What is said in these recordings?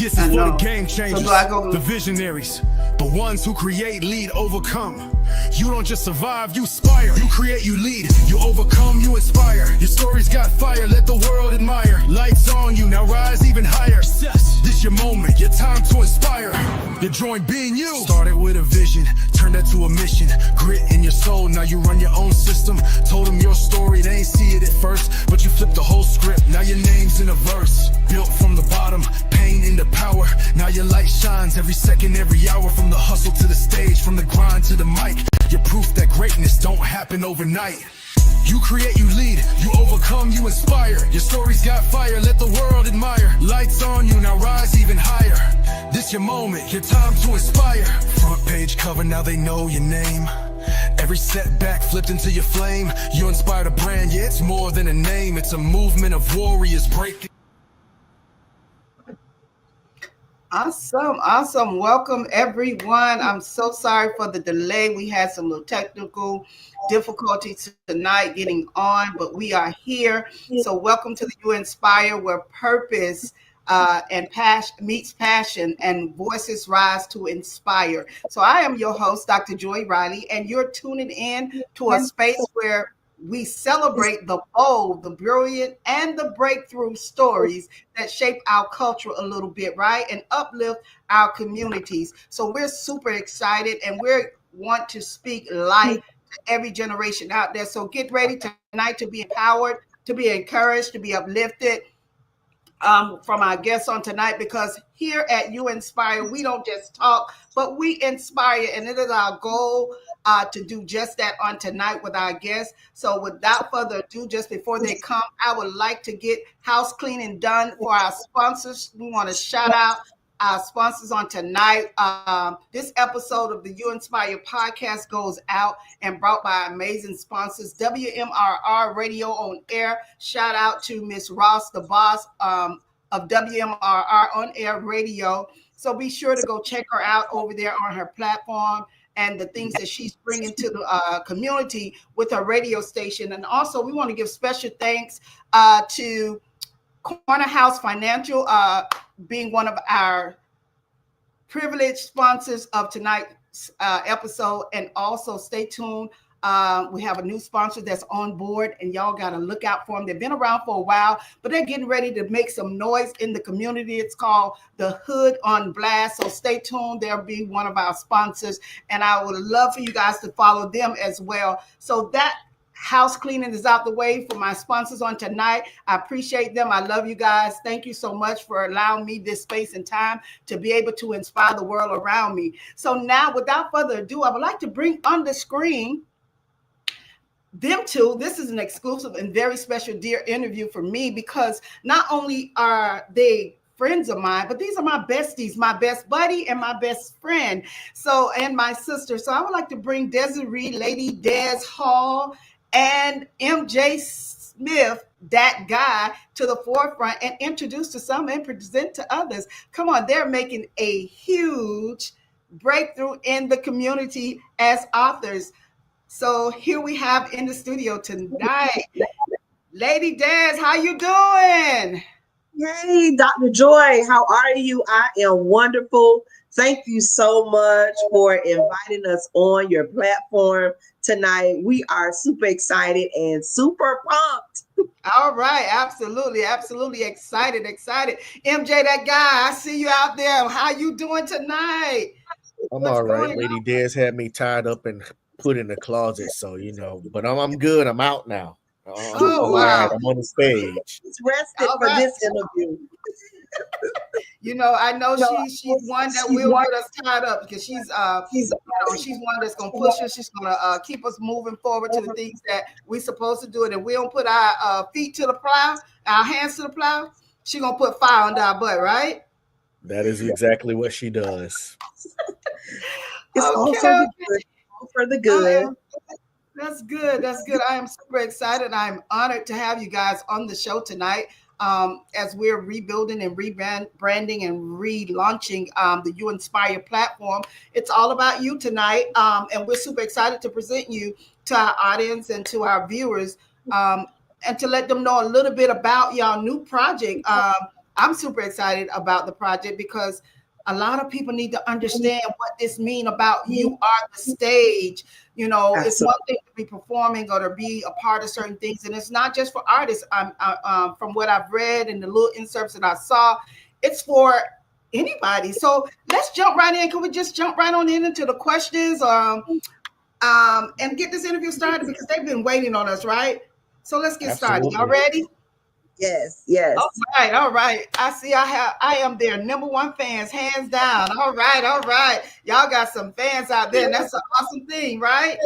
This is for the game changers, the visionaries, the ones who create, lead, overcome. You don't just survive, you inspire. You create, you lead, you overcome, you inspire. Your story's got fire, let the world admire. Lights on you, now rise even higher. This your moment, your time to inspire. Your joint being you. Started with a vision, turned that to a mission. Grit in your soul, now you run your own system. Told them your story, they ain't see it at first, but you flipped the whole script, now your name's in a verse. Built from the bottom, pain into power. Now your light shines every second, every hour. From the hustle to the stage, from the grind to the mic. You're proof that greatness don't happen overnight. You create, you lead, you overcome, you inspire. Your story's got fire, let the world admire. Lights on you, now rise even higher. This your moment, your time to inspire. Front page cover, now they know your name. Every setback flipped into your flame. You inspired a brand, yeah, it's more than a name. It's a movement of warriors breaking. Awesome. Welcome, everyone. I'm so sorry for the delay. We had some little technical difficulties tonight getting on, but we are here. So welcome to the YoUnspire, where purpose and passion meets passion and voices rise to inspire. So I am your host, Dr. Joy Riley, and you're tuning in to a space where we celebrate the bold, the brilliant, and the breakthrough stories that shape our culture a little bit, right? And uplift our communities. So we're super excited, and we want to speak life to every generation out there. So get ready tonight to be empowered, to be encouraged, to be uplifted from our guests on tonight, because here at YoUnspire, we don't just talk, but we inspire. And it is our goal to do just that on tonight with our guests. So without further ado, just before they come, I would like to get house cleaning done for our sponsors. We want to shout out our sponsors on tonight. This episode of the YoUnspire podcast goes out and brought by amazing sponsors. WMRR Radio on Air. Shout out to Miss Ross, the boss of WMRR on Air Radio. So be sure to go check her out over there on her platform and the things that she's bringing to the community with her radio station. And also, we want to give special thanks to Corner House Financial, being one of our privileged sponsors of tonight's episode. And also, stay tuned. We have a new sponsor that's on board, and y'all got to look out for them. They've been around for a while, but they're getting ready to make some noise in the community. It's called The Hood on Blast. So stay tuned. They'll be one of our sponsors, and I would love for you guys to follow them as well. So that house cleaning is out the way for my sponsors on tonight. I appreciate them. I love you guys. Thank you so much for allowing me this space and time to be able to inspire the world around me. So now, without further ado, I would like to bring on the screen them two. This is an exclusive and very special dear interview for me, because not only are they friends of mine, but these are my besties, my best buddy and my best friend. So, and my sister. So I would like to bring Desiree, Lady Des Hall, and MJ Smith, that guy, to the forefront and introduce to some and present to others. Come on, they're making a huge breakthrough in the community as authors. So here we have in the studio tonight, Lady Des, how you doing? Hey, Dr. Joy, how are you? I am wonderful. Thank you so much for inviting us on your platform tonight. We are super excited and super pumped. All right, absolutely excited. MJ, that guy, I see you out there. How you doing tonight? I'm all right. Lady Des had me tied up and put in the closet, so but I'm good. I'm out now. Oh, wow. I'm on the stage. She's rested for this interview. I know she's one that will get us tied up, because she's one that's gonna push us. She's gonna keep us moving forward to the things that we're supposed to do. And if we don't put our feet to the plow, our hands to the plow, she's gonna put fire under our butt, right? That is exactly what she does. It's also for the good. That's good. I am super excited. I'm honored to have you guys on the show tonight, as we're rebuilding and rebranding and relaunching the YoUnspire platform. It's all about you tonight, and we're super excited to present you to our audience and to our viewers, and to let them know a little bit about y'all new project. I'm super excited about the project because a lot of people need to understand what this means about you are the stage. You know, it's one thing to be performing or to be a part of certain things, and it's not just for artists. From what I've read and the little inserts that I saw, it's for anybody. So let's jump right in. Can we just jump right on into the questions, and get this interview started because they've been waiting on us, right? So let's get started. Y'all ready? Yes, yes. All right. I see I am their number one fans, hands down. All right. Y'all got some fans out there, and that's an awesome thing, right?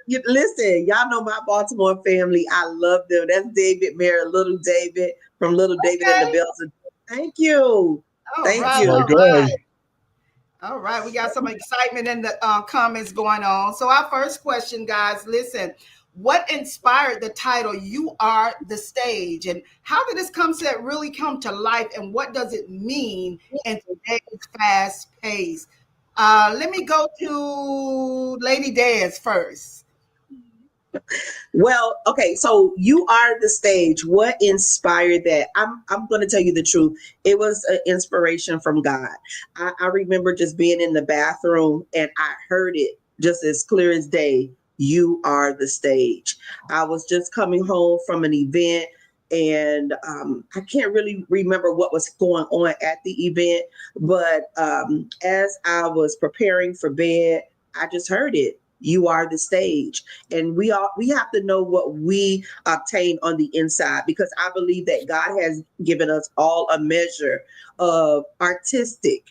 Yeah. Listen, y'all know my Baltimore family. I love them. That's David, Mary, Little David from Little David and the Bells. Thank you. Thank you. All right. We got some excitement in the comments going on. So our first question, guys, listen. What inspired the title, You Are the Stage? And how did this concept really come to life? And what does it mean in today's fast pace? Let me go to Lady Dez first. Well, okay, so You Are the Stage. What inspired that? I'm going to tell you the truth. It was an inspiration from God. I remember just being in the bathroom and I heard it just as clear as day. You are the stage. I was just coming home from an event and I can't really remember what was going on at the event, but as I was preparing for bed, I just heard it. You are the stage. And we have to know what we obtain on the inside, because I believe that God has given us all a measure of artistic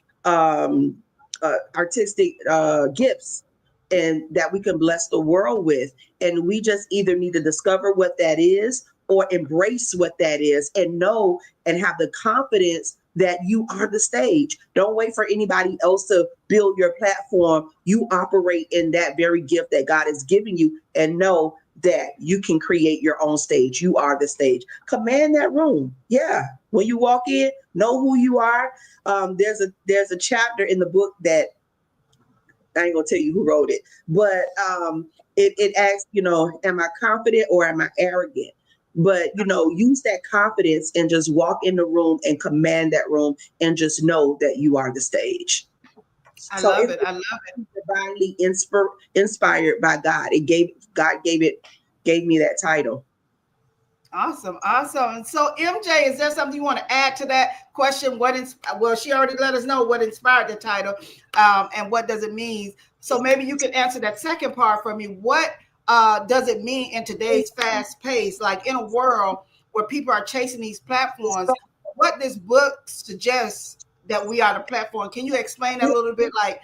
gifts, and that we can bless the world with. And we just either need to discover what that is or embrace what that is and know and have the confidence that you are the stage. Don't wait for anybody else to build your platform. You operate in that very gift that God has given you and know that you can create your own stage. You are the stage. Command that room. Yeah. When you walk in, know who you are. There's a chapter in the book that I ain't gonna tell you who wrote it, but it asks, am I confident or am I arrogant? But, use that confidence and just walk in the room and command that room and just know that you are the stage. I love it. Divinely inspired by God. God gave me that title. Awesome. And so, MJ, is there something you want to add to that question? She already let us know what inspired the title, and what does it mean? So maybe you can answer that second part for me. What does it mean in today's fast pace, like in a world where people are chasing these platforms? What this book suggests that we are the platform? Can you explain that a little bit, like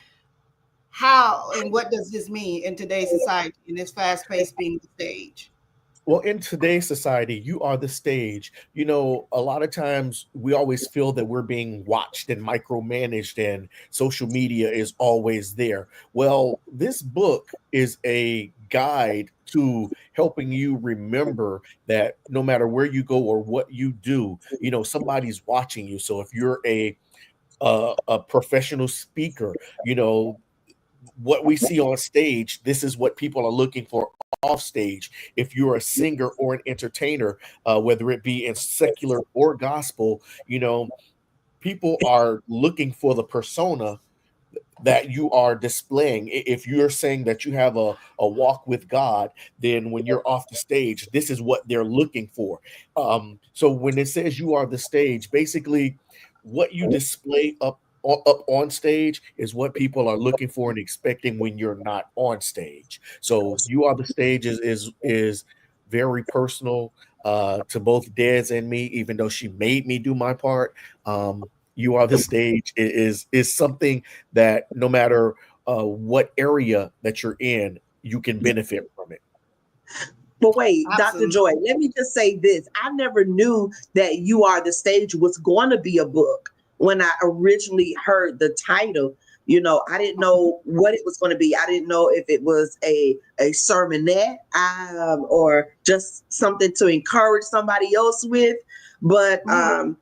how and what does this mean in today's society, in this fast pace being the stage? Well, in today's society, you are the stage. A lot of times we always feel that we're being watched and micromanaged and social media is always there. Well, this book is a guide to helping you remember that no matter where you go or what you do, somebody's watching you. So if you're a professional speaker, what we see on stage, this is what people are looking for off stage. If you're a singer or an entertainer, whether it be in secular or gospel, people are looking for the persona that you are displaying. If you're saying that you have a walk with God, then when you're off the stage, this is what they're looking for. So when it says you are the stage, basically what you display up on stage is what people are looking for and expecting when you're not on stage. So you are the stage is very personal to both Dez and me, even though she made me do my part. You are the stage is something that no matter what area that you're in, you can benefit from it. But wait, Absolutely. Dr. Joy, let me just say this. I never knew that You Are the Stage was going to be a book. When I originally heard the title, I didn't know what it was going to be. I didn't know if it was a sermonette or just something to encourage somebody else with. But I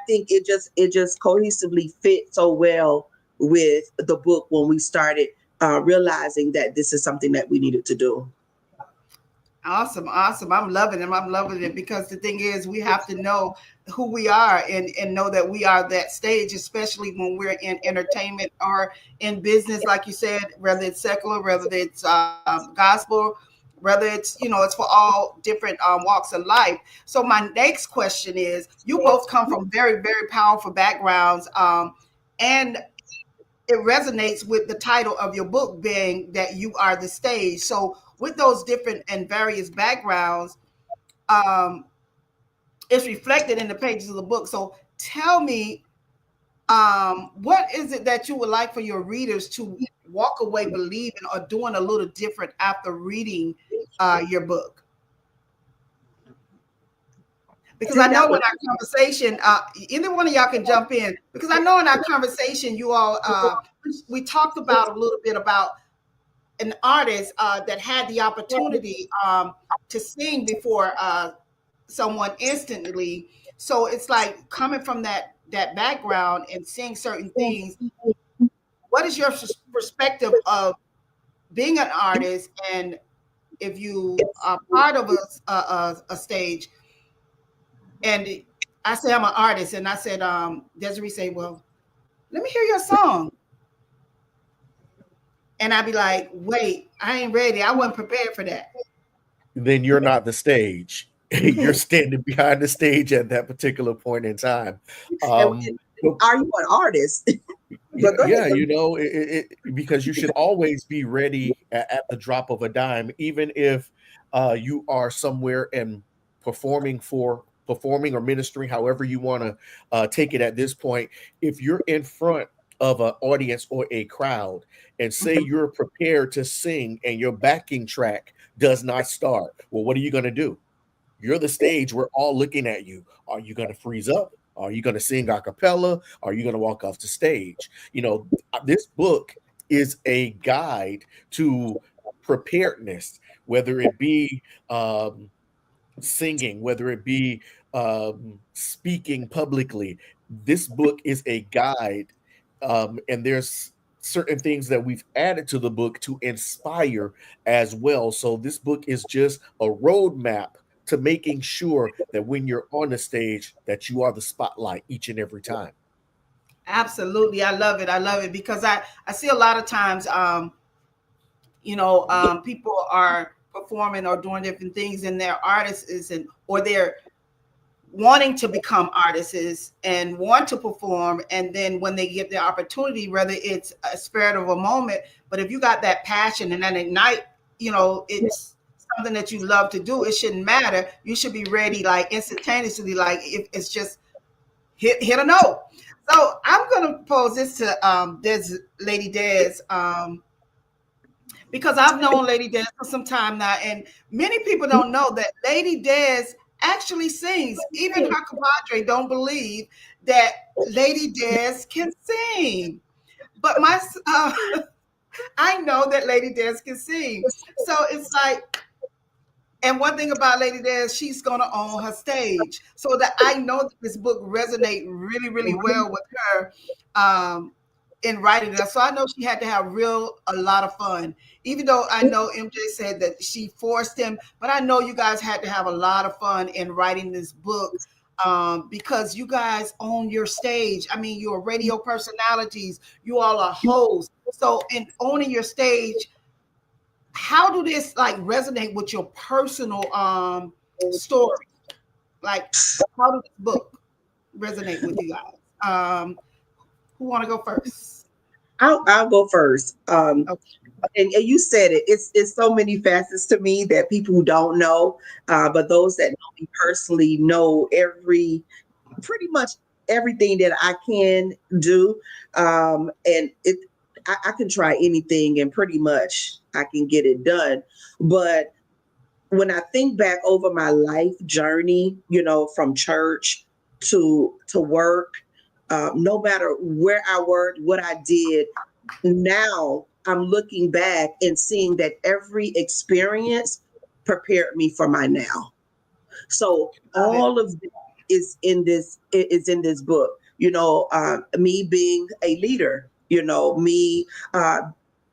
think it just cohesively fit so well with the book when we started realizing that this is something that we needed to do. Awesome, awesome. I'm loving it. I'm loving it because the thing is, we have to know who we are and know that we are that stage, especially when we're in entertainment or in business, like you said, whether it's secular, whether it's gospel, whether it's, it's for all different walks of life. So my next question is, you both come from very, very powerful backgrounds, and it resonates with the title of your book being that you are the stage. So with those different and various backgrounds, um, it's reflected in the pages of the book. So tell me, what is it that you would like for your readers to walk away believing or doing a little different after reading your book? Because I know in our conversation, either one of y'all can jump in, because I know in our conversation, you all, we talked about a little bit about an artist that had the opportunity to sing before someone instantly. So it's like coming from that background and seeing certain things. What is your perspective of being an artist, and if you are part of a stage? And I say I'm an artist, and I said, Desiree say, well, let me hear your song. And I'd be like, wait, I ain't ready. I wasn't prepared for that. Then you're not the stage. You're standing behind the stage at that particular point in time. Are you an artist? Yeah, because you should always be ready at the drop of a dime, even if you are somewhere and performing or ministering, however you want to take it at this point. If you're in front of an audience or a crowd and say you're prepared to sing and your backing track does not start, well, what are you going to do? You're the stage. We're all looking at you. Are you going to freeze up? Are you going to sing a cappella? Are you going to walk off the stage? This book is a guide to preparedness, whether it be singing, whether it be speaking publicly. This book is a guide, and there's certain things that we've added to the book to inspire as well. So this book is just a roadmap to making sure that when you're on the stage, that you are the spotlight each and every time. Absolutely. I love it. I love it because I see a lot of times, people are performing or doing different things, and they're artists or they're wanting to become artists and want to perform. And then when they get the opportunity, whether it's a spirit of a moment, but if you got that passion and that ignite, it's something that you love to do, it shouldn't matter. You should be ready, like instantaneously, like if it's just hit a note. So I'm going to pose this to Lady Des, because I've known Lady Des for some time now, and many people don't know that Lady Des actually sings. Even her compadre don't believe that Lady Des can sing, but I know that Lady Des can sing. So it's like, and one thing about Lady Des, she's going to own her stage. So that I know that this book resonates really, really well with her in writing it. So I know she had to have a lot of fun. Even though I know MJ said that she forced him, but I know you guys had to have a lot of fun in writing this book because you guys own your stage. I mean, you're radio personalities. You all are hosts. So in owning your stage, how do this resonate with your personal story? Like, how does this book resonate with you guys? Who want to go first? I'll go first. Okay. And you said it. It's so many facets to me that people who don't know, but those that know me personally know pretty much everything that I can do, and I can try anything and pretty much I can get it done. But when I think back over my life journey, from church to work, no matter where I worked, what I did, now I'm looking back and seeing that every experience prepared me for my now. So all of that is in this book. Me being a leader, me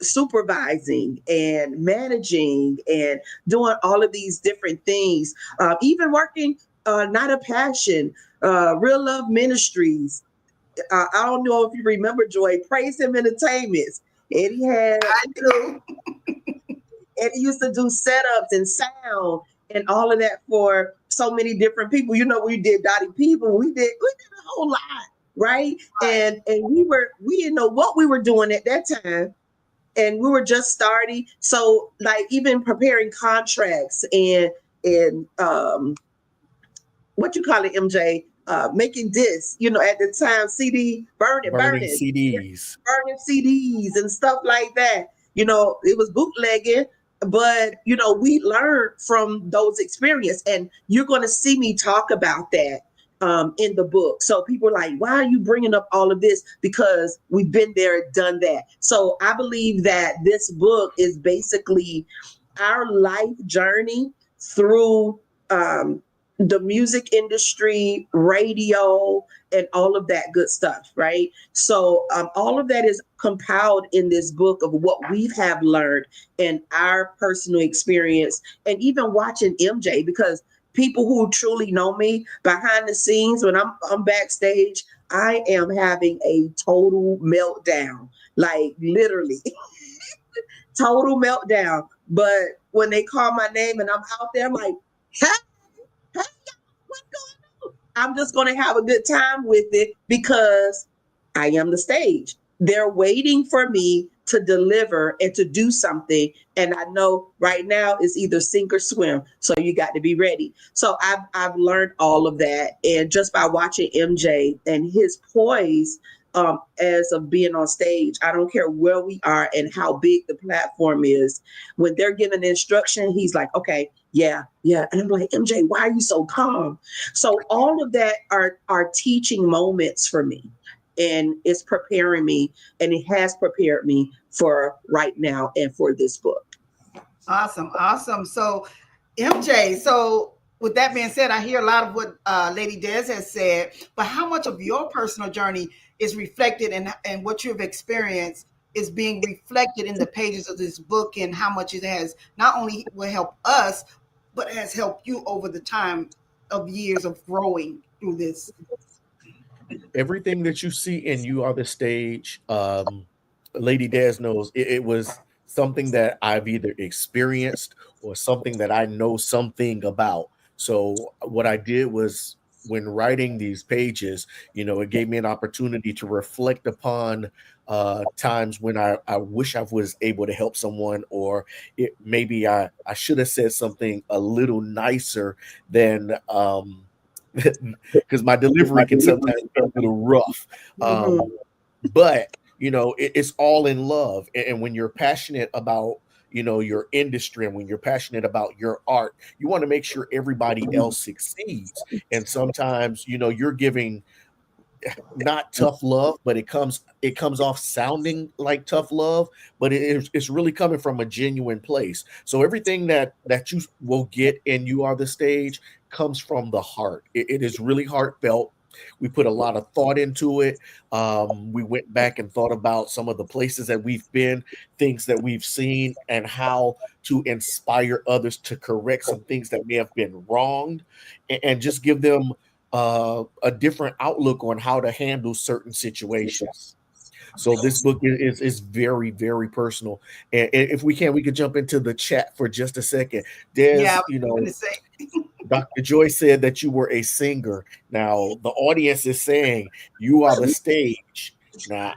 supervising and managing and doing all of these different things, even working Not a Passion, Real Love Ministries. I don't know if you remember, Joy, Praise Him Entertainments. And he had, I do. and he used to do setups and sound and all of that for so many different people. You know, we did Dottie People, we did a whole lot, right? And we didn't know what we were doing at that time, and we were just starting. So like even preparing contracts and what you call it, MJ, making discs, you know, at the time, Burning CDs. burning CDs and stuff like that. You know, it was bootlegging, but you know, we learned from those experiences, and you're going to see me talk about that in the book. So people are like, why are you bringing up all of this? Because we've been there, done that. So I believe that this book is basically our life journey through the music industry, radio, and all of that good stuff, right? So all of that is compiled in this book of what we have learned in our personal experience, and even watching MJ, because people who truly know me behind the scenes, when I'm backstage, I am having a total meltdown, like literally total meltdown. But when they call my name and I'm out there, I'm like, hey, what's going on? I'm just going to have a good time with it because I am the stage. They're waiting for me to deliver and to do something. And I know right now it's either sink or swim. So you got to be ready. So I've learned all of that. And just by watching MJ and his poise as of being on stage, I don't care where we are and how big the platform is. When they're giving instruction, he's like, okay, yeah. And I'm like, MJ, why are you so calm? So all of that are teaching moments for me. And it's preparing me, and it has prepared me for right now and for this book. Awesome. So, MJ, so with that being said, I hear a lot of what Lady Des has said, but how much of your personal journey is reflected and what you've experienced is being reflected in the pages of this book, and how much it has not only will help us, but has helped you over the time of years of growing through this? Everything that you see in You Are the Stage, Lady Des knows it was something that I've either experienced or something that I know something about. So what I did was, when writing these pages, you know, it gave me an opportunity to reflect upon times when I wish I was able to help someone, or maybe I should have said something a little nicer than because my delivery can sometimes be a little rough. But you know, it's all in love. And when you're passionate about, you know, your industry, and when you're passionate about your art, you want to make sure everybody else succeeds. And sometimes, you know, you're giving not tough love, but it comes off sounding like tough love, but it's really coming from a genuine place. So everything that you will get in You Are the Stage comes from the heart. It is really heartfelt. We put a lot of thought into it. We went back and thought about some of the places that we've been, things that we've seen, and how to inspire others to correct some things that may have been wronged, and just give them a different outlook on how to handle certain situations. So this book is very, very personal. And if we could jump into the chat for just a second. Des, you know, Dr. Joy said that you were a singer. Now the audience is saying you are the stage. Now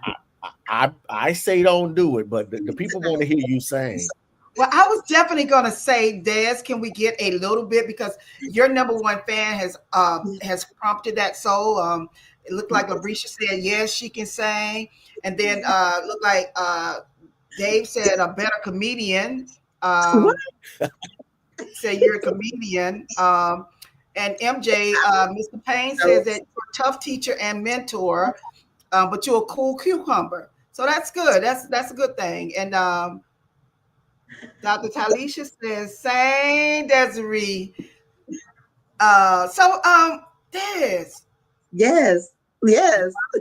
I say don't do it, but the people want to hear you sing. Well, I was definitely going to say, Des, can we get a little bit, because your number one fan has prompted that. So it looked like Labrisha said yes, she can sing, and then looked like Dave said a better comedian. Say you're a comedian. And MJ, Mr. Payne says that you're a tough teacher and mentor, but you're a cool cucumber. So that's good. That's a good thing. And Dr. Talisha says, same Desiree. Des. Yes.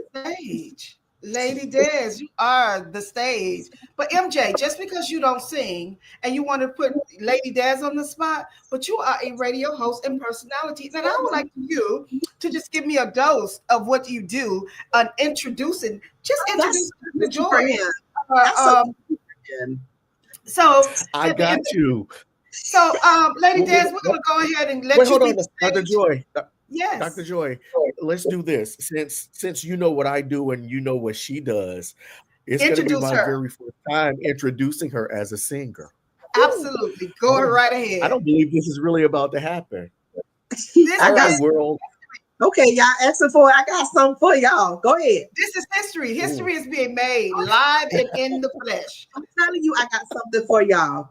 Stage. Lady Des, you are the stage. But MJ, just because you don't sing and you want to put Lady Des on the spot, but you are a radio host and personality. And I would like you to just give me a dose of what you do on introducing, just introduce the joy. So I got you. So, Lady Des, we're going to go ahead and let you hold be on, the Dr. Joy. Yes. Dr. Joy, let's do this. Since you know what I do and you know what she does, it's going to be my very first time introducing her as a singer. Absolutely. Go right ahead. I don't believe this is really about to happen. All right, world. Okay, y'all asking for it. I got something for y'all. Go ahead. This is history. History is being made live and in the flesh. I'm telling you, I got something for y'all.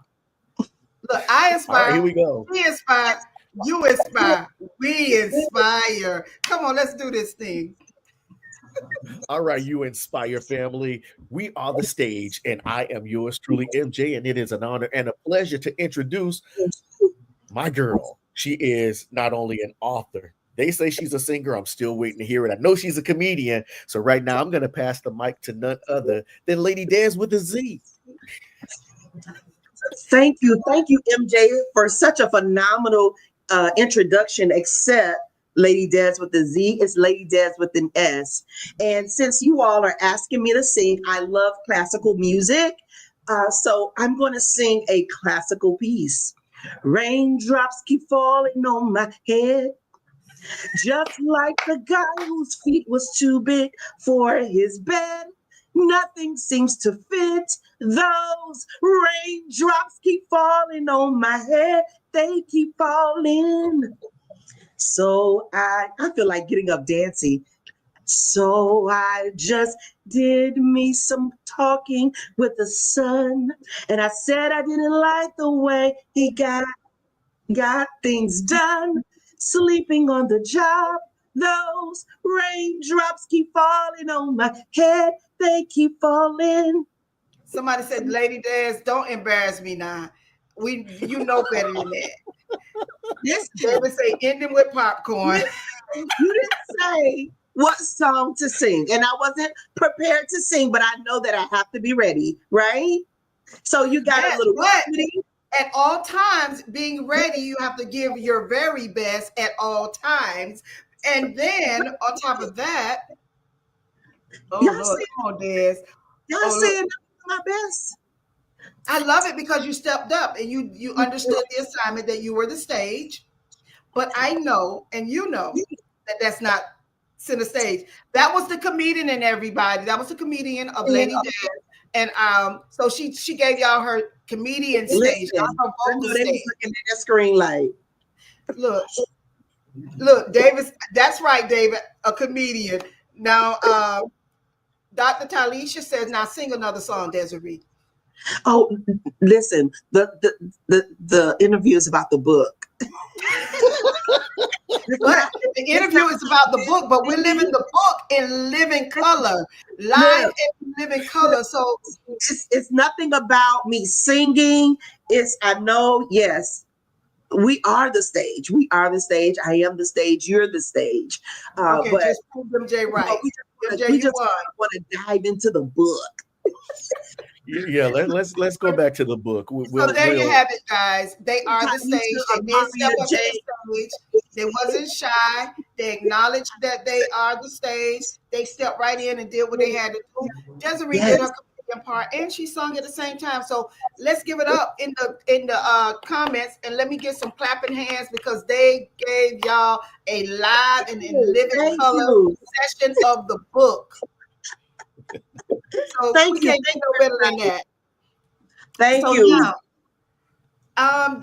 Look, I inspire. All right, here we go. We inspire. You inspire. We inspire. Come on, let's do this thing. All right, you inspire family. We are the stage, and I am yours truly, MJ, and it is an honor and a pleasure to introduce my girl. She is not only an author. They say she's a singer. I'm still waiting to hear it. I know she's a comedian. So right now, I'm going to pass the mic to none other than Lady Des with a Z. Thank you, MJ, for such a phenomenal introduction. Except Lady Des with the Z, it's Lady Des with an S. And since you all are asking me to sing, I love classical music. So I'm going to sing a classical piece. Raindrops keep falling on my head, just like the guy whose feet was too big for his bed. Nothing seems to fit. Those raindrops keep falling on my head. They keep falling. So I feel like getting up dancing. So I just did me some talking with the sun. And I said I didn't like the way he got things done. Sleeping on the job. Those raindrops keep falling on my head. They keep falling. Somebody said, Lady Des, don't embarrass me now. You know better than that. Yes, David say ending with popcorn. You didn't say what song to sing, and I wasn't prepared to sing, but I know that I have to be ready, right? So you got a little ready. At all times, being ready, you have to give your very best at all times. And then on top of that, Lord, come on, Des. Y'all saying my best. I love it because you stepped up and you understood the assignment that you were the stage. But I know, and you know, that that's not center stage. That was the comedian in everybody. That was the comedian of Lady Des. And so she gave y'all her comedian stage. Listen, her vocal stage. Looking at that screen like, look, David. That's right, David, a comedian. Now, Dr. Talisha says, now sing another song, Desiree. Oh, listen, the interview is about the book. But the interview is about the book, but we're living the book in living color, live in living color. So it's nothing about me singing. I know, yes, we are the stage. We are the stage. I am the stage. You're the stage. Okay, but just prove MJ right. We just want to dive into the book. Yeah, let's go back to the book. So there you have it, guys. They are the stage. They did step up to the stage. They wasn't shy. They acknowledged that they are the stage. They stepped right in and did what they had to do. Desiree did her comedian part, and she sung at the same time. So let's give it up in the comments, and let me get some clapping hands because they gave y'all a live and in living color session of the book. So we can't get no better than that. Thank you. Now,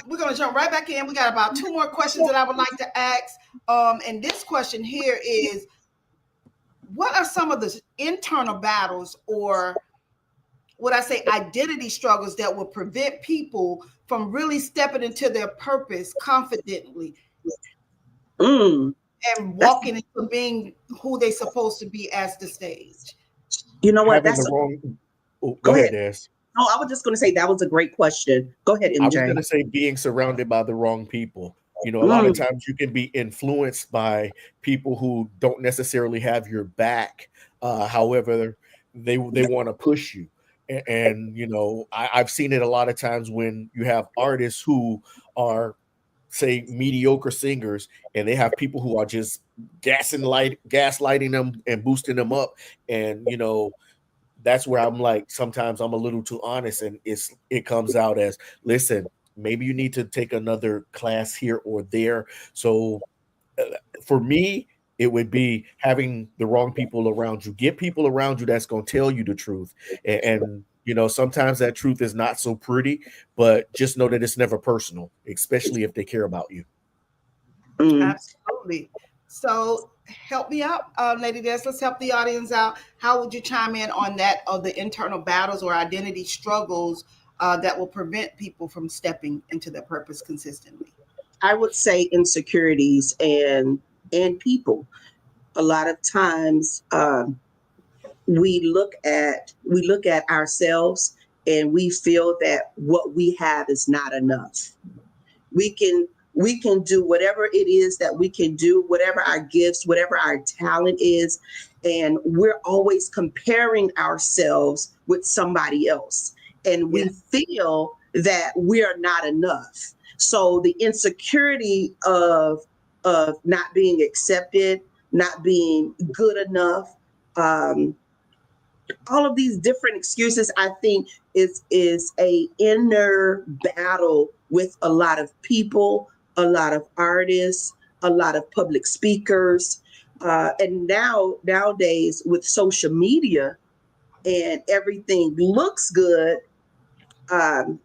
we're going to jump right back in. We got about 2 more questions that I would like to ask. And this question here is, what are some of the internal battles or what I say identity struggles that will prevent people from really stepping into their purpose confidently and walking into being who they're supposed to be as the stage? You know what? Go ahead, Des. No, I was just going to say that was a great question. Go ahead, MJ. I was going to say being surrounded by the wrong people. You know, a lot of times you can be influenced by people who don't necessarily have your back. However, they want to push you. And you know, I've seen it a lot of times when you have artists who are, say, mediocre singers, and they have people who are just gaslighting them and boosting them up. And you know, that's where I'm like, sometimes I'm a little too honest, and it comes out as, listen, maybe you need to take another class here or there. So for me, it would be having the wrong people around you. Get people around you that's going to tell you the truth. And you know, sometimes that truth is not so pretty, but just know that it's never personal, especially if they care about you. Absolutely. So help me out, Lady Des. Let's help the audience out. How would you chime in on that, of the internal battles or identity struggles that will prevent people from stepping into their purpose consistently? I would say insecurities and people. A lot of times we look at ourselves and we feel that what we have is not enough. We can do whatever it is that we can do, whatever our gifts, whatever our talent is, and we're always comparing ourselves with somebody else, and we feel that we are not enough. So the insecurity of not being accepted, not being good enough, all of these different excuses, I think is a inner battle with a lot of people, a lot of artists, a lot of public speakers, and nowadays with social media and everything looks good,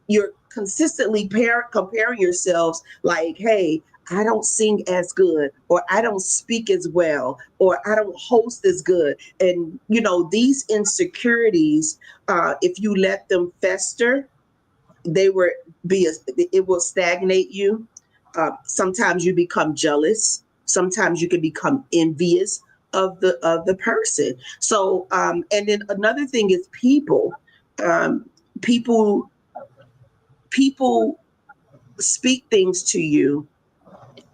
you're consistently comparing yourselves like, hey, I don't sing as good, or I don't speak as well, or I don't host as good. And, you know, these insecurities, if you let them fester, it will stagnate you. Sometimes you become jealous. Sometimes you can become envious of the person. So, and then another thing is people. People speak things to you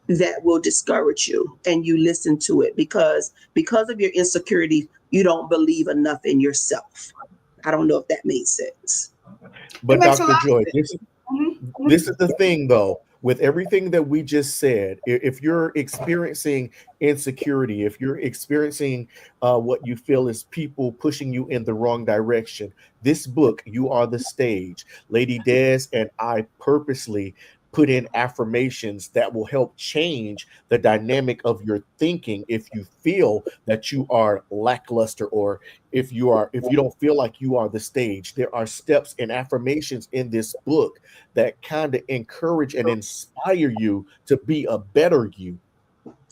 that will discourage you, and you listen to it because of your insecurity, you don't believe enough in yourself. I don't know if that made sense. But Dr. Joy, this is the thing though, with everything that we just said, if you're experiencing insecurity, if you're experiencing what you feel is people pushing you in the wrong direction, this book, You Are the Stage, Lady Des and I purposely put in affirmations that will help change the dynamic of your thinking if you feel that you are lackluster, or if you don't feel like you are the stage. There are steps and affirmations in this book that kind of encourage and inspire you to be a better you.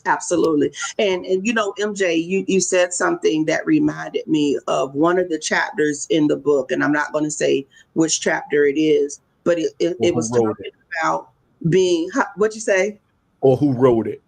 Absolutely. And you know, MJ, you said something that reminded me of one of the chapters in the book, and I'm not going to say which chapter it is, but it was talking about being, what'd you say? Or who wrote it.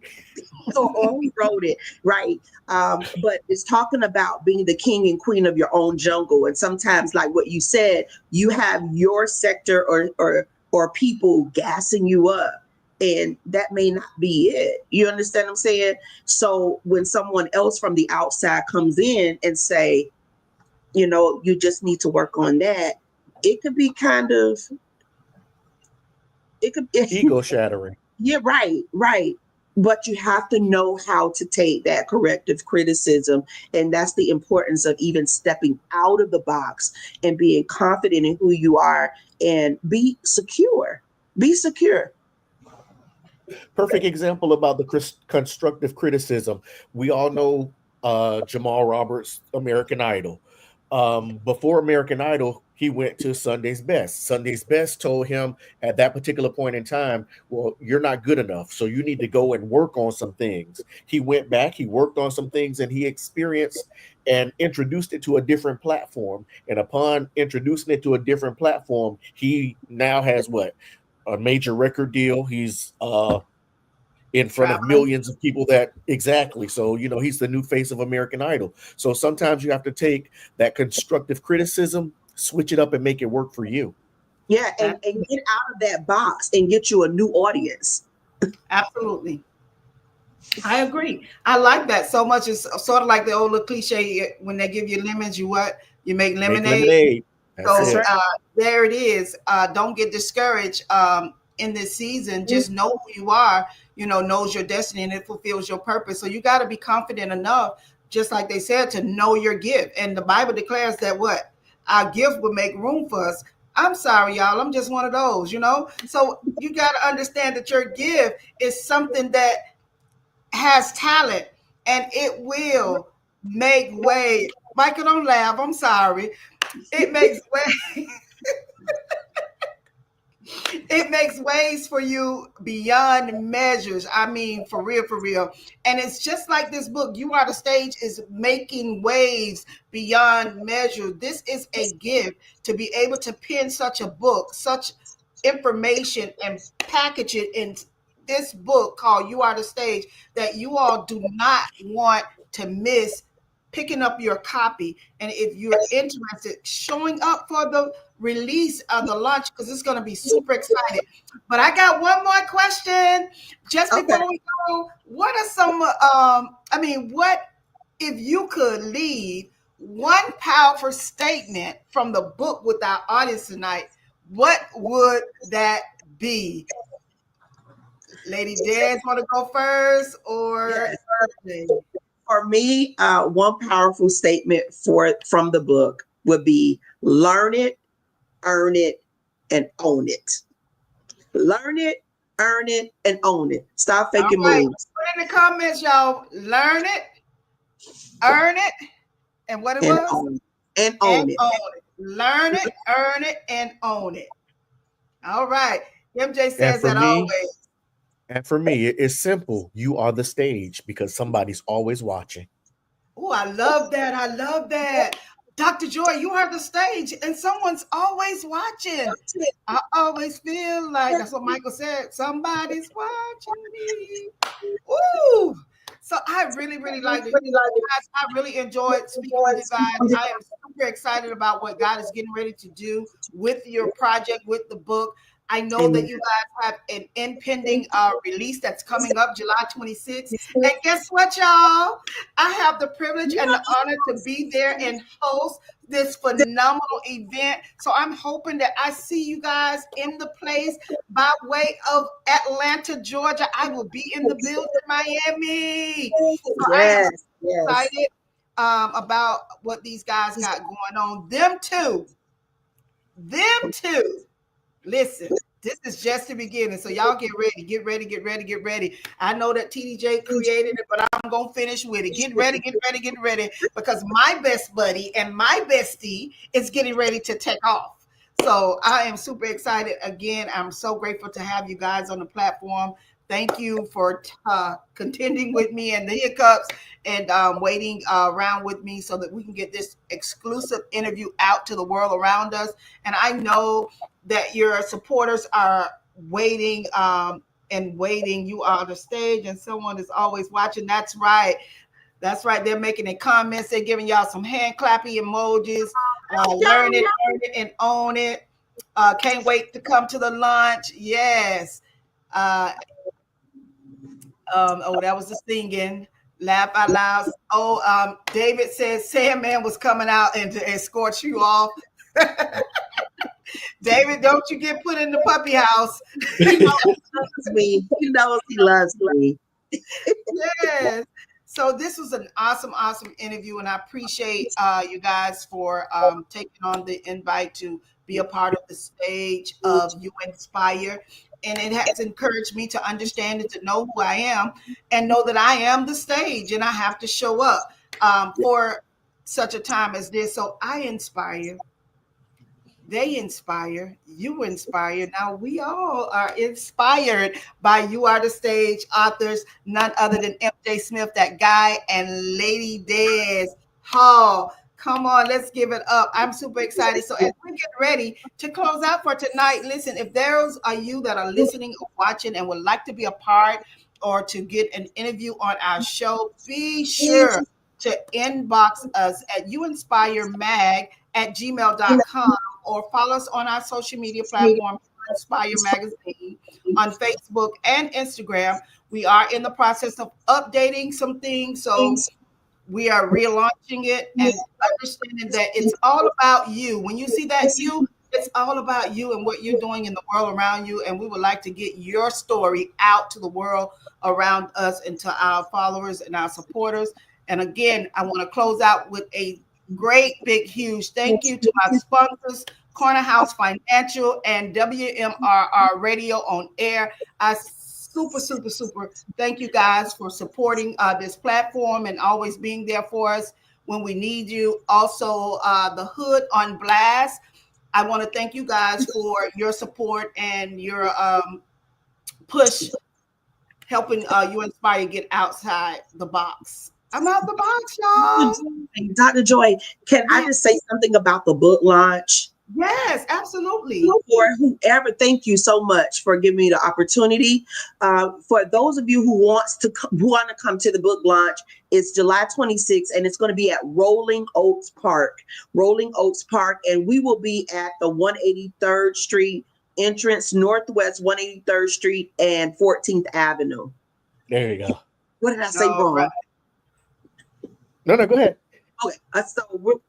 Or who wrote it, right. But it's talking about being the king and queen of your own jungle. And sometimes, like what you said, you have your sector or people gassing you up, and that may not be it. You understand what I'm saying? So when someone else from the outside comes in and say, you know, you just need to work on that, it could be kind of, ego shattering. Yeah, right. But you have to know how to take that corrective criticism. And that's the importance of even stepping out of the box and being confident in who you are, and be secure. Be secure. Perfect example about the constructive criticism. We all know Jamal Roberts, American Idol. Before American Idol, he went to Sunday's Best. Sunday's Best told him at that particular point in time, well, you're not good enough, so you need to go and work on some things. He went back, he worked on some things, and he experienced and introduced it to a different platform. And upon introducing it to a different platform, he now has what? A major record deal. He's in front of millions of people exactly. So, you know, he's the new face of American Idol. So sometimes you have to take that constructive criticism, switch it up, and make it work for you. Yeah. And get out of that box and get you a new audience. Absolutely. I agree. I like that so much. It's sort of like the old cliche, when they give you lemons, you what? You make Make lemonade. lemonade. So That's right. there it is. Don't get discouraged in this season. Just know who you are, knows your destiny, and it fulfills your purpose. So you got to be confident enough, just like they said, to know your gift. And the Bible declares that what? Our gift will make room for us. I'm sorry, y'all. I'm just one of those, So you got to understand that your gift is something that has talent, and it will make way. Michael, don't laugh. I'm sorry. It makes way. It makes ways for you beyond measures. I mean, for real, for real. And it's just like this book, You Are the Stage, is making waves beyond measure. This is a gift to be able to pen such a book, such information, and package it in this book called You Are the Stage, that you all do not want to miss picking up your copy. And if you're interested, showing up for the release of the launch, because it's going to be super exciting. But I got one more question just before we go. What are some what if you could leave one powerful statement from the book with our audience tonight, what would that be? Lady Des, want to go first, or for me, one powerful statement from the book would be: learn it, earn it, and own it. Learn it, earn it, and own it. Stop faking moves. Put in the comments, y'all. Learn it, earn it, and what it and was? Own it. And own it. Learn it, earn it, and own it. All right. MJ says that always. And for me, it's simple. You are the stage, because somebody's always watching. Oh, I love that. I love that. Dr. Joy, you are the stage and someone's always watching. I always feel like, that's what Michael said, somebody's watching me. Ooh. So I really, really like it. Guys, I really enjoyed speaking with you guys. I am super excited about what God is getting ready to do with your project, with the book. I know that you guys have an impending release that's coming up July 26th. And guess what, y'all? I have the privilege and the honor to be there and host this phenomenal event. So I'm hoping that I see you guys in the place by way of Atlanta, Georgia. I will be in the building, Miami. So I am excited about what these guys got going on. Them too. Listen, this is just the beginning. So y'all get ready. I know that TDJ created it, but I'm going to finish with it. Get ready. Because my best buddy and my bestie is getting ready to take off. So I am super excited. Again, I'm so grateful to have you guys on the platform. Thank you for contending with me and the hiccups and waiting around with me so that we can get this exclusive interview out to the world around us. And I know that your supporters are waiting and waiting. You are on the stage and someone is always watching. That's right. They're making their comments. They're giving y'all some hand clappy emojis. Learn it, earn it, and own it. Can't wait to come to the launch. Yes. That was the singing. Laugh out loud. David says Sandman was coming out and to escort you off. David, don't you get put in the puppy house. He knows me. He knows he loves me. Yes. So this was an awesome interview, and I appreciate you guys for taking on the invite to be a part of the stage of YoUnspire. And it has encouraged me to understand and to know who I am and know that I am the stage and I have to show up for such a time as this. So I inspire. They inspire, you inspire. Now we all are inspired by You Are the Stage authors, none other than MJ Smith, that guy, and Lady Des Hall. Come on, let's give it up. I'm super excited. So as we get ready to close out for tonight, listen, if those are you that are listening or watching and would like to be a part or to get an interview on our show, be sure to inbox us at youinspiremag@gmail.com or follow us on our social media platform, Inspire Magazine, on Facebook and Instagram. We are in the process of updating some things, so We are relaunching it and understanding that it's all about you. When you see that you, it's all about you and what you're doing in the world around you. And we would like to get your story out to the world around us and to our followers and our supporters. And again, I want to close out with a great, big, huge thank you to my sponsors, Corner House Financial and WMRR Radio on Air. I super thank you guys for supporting this platform and always being there for us when we need you. Also, the Hood on Blast. I want to thank you guys for your support and your push, helping YoUnspire get outside the box. I'm out the box, y'all. Dr. Joy, can I just say something about the book launch? Yes, absolutely. For whoever, thank you so much for giving me the opportunity. For those of you who want to come to the book launch, it's July 26th, and it's going to be at Rolling Oaks Park, and we will be at the 183rd Street entrance, Northwest 183rd Street and 14th Avenue. There you go. What did I say wrong? Right. No, go ahead. Okay,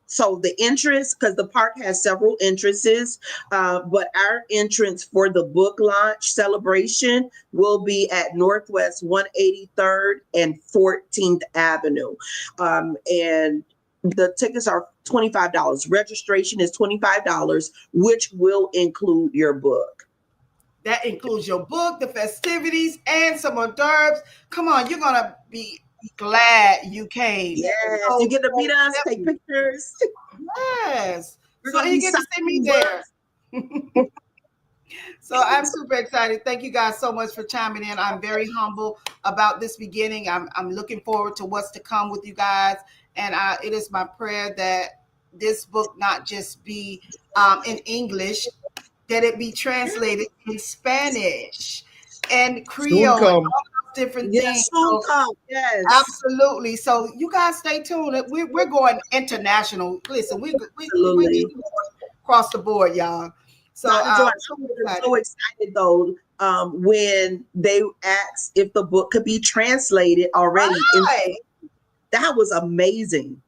so the entrance, because the park has several entrances, but our entrance for the book launch celebration will be at Northwest 183rd and 14th Avenue. And the tickets are $25. Registration is $25, which will include your book. That includes your book, the festivities, and some hors d'oeuvres. Come on, you're going to be glad you came. Yes, so you get to meet us, take pictures. Yes. So you get to see me there. So I'm super excited. Thank you guys so much for chiming in. I'm very humble about this beginning. I'm looking forward to what's to come with you guys. And it is my prayer that this book not just be in English, that it be translated in Spanish and Creole. Different things. So, yes, absolutely. So you guys stay tuned. We're going international. Listen, we across the board, y'all. So I'm so excited though when they asked if the book could be translated already. Right. That was amazing.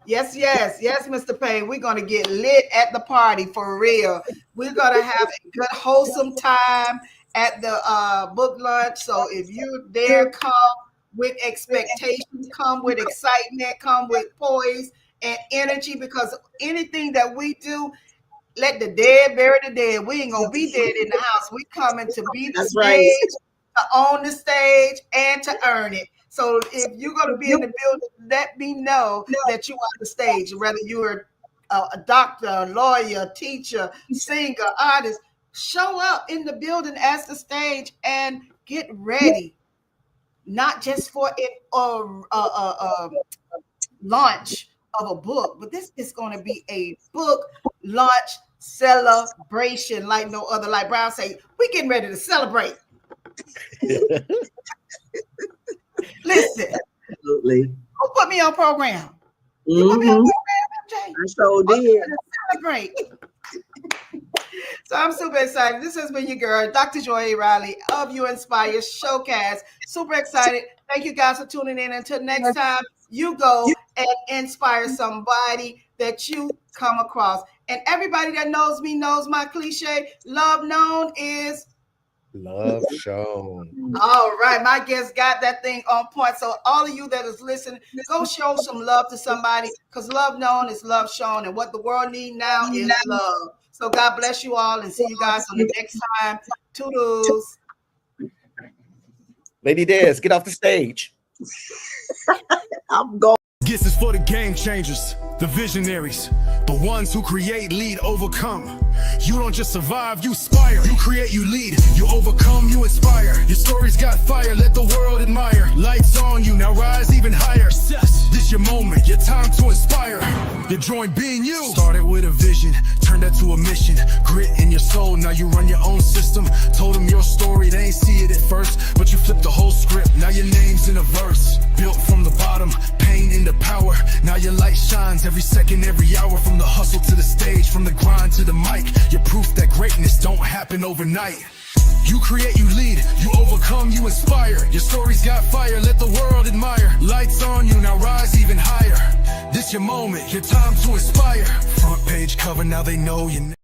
Yes, Mr. Payne. We're gonna get lit at the party for real. We're gonna have a good, wholesome time at the book launch. So if you're there, come with expectations, come with excitement, come with poise and energy, because anything that we do, let the dead bury the dead. We ain't gonna be dead in the house. We coming to be the stage, to own the stage, and to earn it. So if you're gonna be in the building, let me know that you are the stage, whether you're a doctor, a lawyer, teacher, singer, artist. Show up in the building as the stage and get ready, not just for a launch of a book, but this is going to be a book launch celebration like no other. Like Brown say, we getting ready to celebrate. Listen, absolutely. Who put me on program? You put me on program, MJ? I sure did. Celebrate. So I'm super excited. This has been your girl, Dr. Joy Riley of YoUnspire Showcast. Super excited. Thank you guys for tuning in. Until next time, you go and inspire somebody that you come across. And everybody that knows me knows my cliche, love known is love shown. All right, my guest got that thing on point. So all of you that is listening, go show some love to somebody, because love known is love shown. And what the world needs now is love. So God bless you all, and see you guys on the next time. Toodles. Lady Des, get off the stage. I'm going. This is for the game changers, the visionaries, the ones who create, lead, overcome. You don't just survive, you inspire. You create, you lead, you overcome, you inspire. Your story's got fire, let the world admire. Lights on you, now rise even higher. This your moment, your time to inspire. Your joint being you. Started with a vision, turned that to a mission. Grit in your soul, now you run your own system. Told them your story, they ain't see it at first, but you flipped the whole script, now your name's in a verse. Built from the bottom, pain into power. Now your light shines every second, every hour. From the hustle to the stage, from the grind to the mic. You're proof that greatness don't happen overnight. You create, you lead, you overcome, you inspire. Your story's got fire, let the world admire. Lights on you, now rise even higher. This your moment, your time to inspire. Front page cover, now they know you.